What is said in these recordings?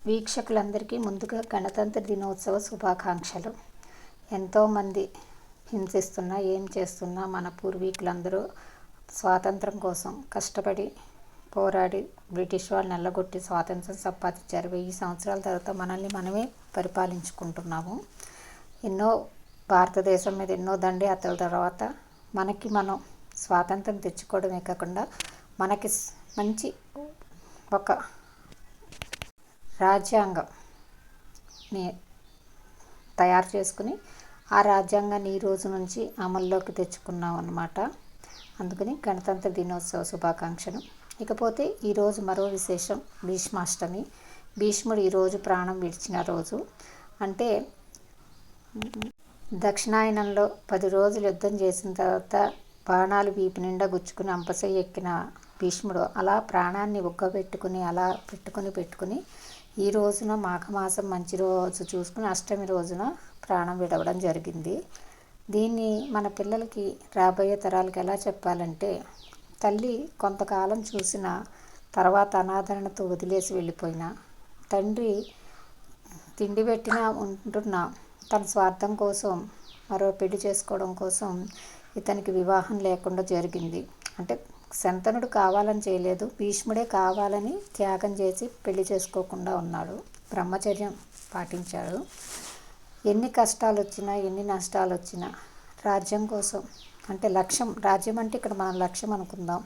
వీక్షకులందరికీ ముందుగా గణతంత్ర దినోత్సవ శుభాకాంక్షలు. ఎంతోమంది హింసిస్తున్నా ఏం చేస్తున్నా మన పూర్వీకులందరూ స్వాతంత్రం కోసం కష్టపడి పోరాడి బ్రిటిష్ వాళ్ళని నల్లగొట్టి స్వాతంత్రం సంపాదించారు. 1000 సంవత్సరాల తర్వాత మనల్ని మనమే పరిపాలించుకుంటున్నాము. ఎన్నో భారతదేశం మీద ఎన్నో దండయాత్రల తర్వాత మనకి మనం స్వాతంత్రం తెచ్చుకోవడమే కాకుండా మనకి మంచి ఒక రాజ్యాంగంని తయారు చేసుకుని ఆ రాజ్యాంగాన్ని ఈ రోజు నుంచి అమల్లోకి తెచ్చుకున్నాం అన్నమాట. అందుకని గణతంత్ర దినోత్సవ శుభాకాంక్షలు. ఇకపోతే ఈరోజు మరో విశేషం భీష్మాష్టమి. భీష్ముడు ఈరోజు ప్రాణం విడిచిన రోజు. అంటే దక్షిణాయనంలో 10 రోజులు యుద్ధం చేసిన తర్వాత బాణాలు వీపు నిండా గుచ్చుకుని అంపశయ్య ఎక్కిన భీష్ముడు అలా ప్రాణాన్ని ఉగ్గబెట్టుకుని అలా పెట్టుకుని ఈ రోజున మాఘమాసం మంచి రోజు చూసుకుని అష్టమి రోజున ప్రాణం విడవడం జరిగింది. దీన్ని మన పిల్లలకి రాబోయే తరాలకి ఎలా చెప్పాలంటే, తల్లి కొంతకాలం చూసిన తర్వాత అనాదరణతో వదిలేసి వెళ్ళిపోయిన తండ్రి తిండి పెట్టినా ఉంటున్న తన స్వార్థం కోసం మరో పెళ్లి చేసుకోవడం కోసం ఇతనికి వివాహం లేకుండా జరిగింది. అంటే శంతనుడు కావాలని చేయలేదు, భీష్ముడే కావాలని త్యాగం చేసి పెళ్లి చేసుకోకుండా ఉన్నాడు, బ్రహ్మచర్యం పాటించాడు. ఎన్ని కష్టాలు వచ్చినా ఎన్ని నష్టాలు వచ్చినా రాజ్యం కోసం అంటే లక్ష్యం, రాజ్యం అంటే ఇక్కడ మన లక్ష్యం అనుకుందాం,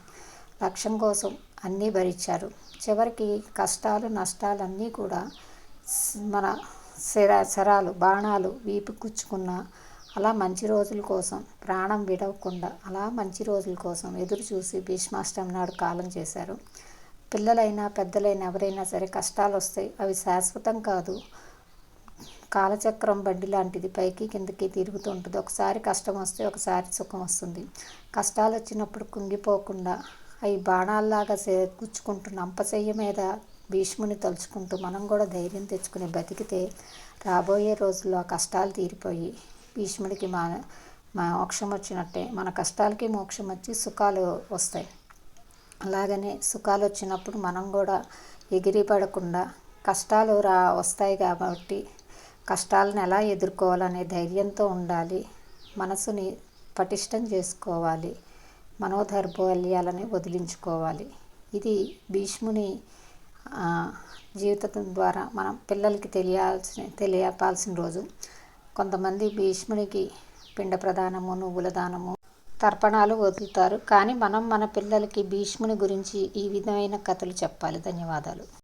లక్ష్యం కోసం అన్నీ భరించారు. చివరికి కష్టాలు నష్టాలన్నీ కూడా మన శరాలు బాణాలు వీపు కూర్చుకున్న అలా మంచి రోజుల కోసం ప్రాణం విడవకుండా అలా మంచి రోజుల కోసం ఎదురు చూసి భీష్మాష్టమి నాడు కాలం చేశారు. పిల్లలైనా పెద్దలైనా ఎవరైనా సరే కష్టాలు వస్తాయి, అవి శాశ్వతం కాదు. కాలచక్రం బండి లాంటిది, పైకి కిందకి తిరుగుతూ ఉంటుంది. ఒకసారి కష్టం వస్తే ఒకసారి సుఖం వస్తుంది. కష్టాలు వచ్చినప్పుడు కుంగిపోకుండా అవి బాణాల్లాగా గుచ్చుకుంటున్న అంపశయ్య మీద భీష్ముని తలుచుకుంటూ మనం కూడా ధైర్యం తెచ్చుకుని బతికితే రాబోయే రోజుల్లో ఆ కష్టాలు తీరిపోయి భీష్ముడికి మోక్షం వచ్చినట్టే, మన కష్టాలకి మోక్షం వచ్చి సుఖాలు వస్తాయి. అలాగనే సుఖాలు వచ్చినప్పుడు మనం కూడా ఎగిరి పడకుండా కష్టాలు వస్తాయి కాబట్టి కష్టాలను ఎలా ఎదుర్కోవాలనే ధైర్యంతో ఉండాలి. మనసుని పటిష్టం చేసుకోవాలి, మనోధైర్యాలని వదిలించుకోవాలి. ఇది భీష్ముని జీవితం ద్వారా మనం పిల్లలకి తెలియపాల్సిన రోజు. కొంతమంది భీష్మునికి పిండ ప్రదానము, నువ్వుల దానము, తర్పణాలు వదులుతారు. కానీ మనం మన పిల్లలకి భీష్ముని గురించి ఈ విధమైన కథలు చెప్పాలి. ధన్యవాదాలు.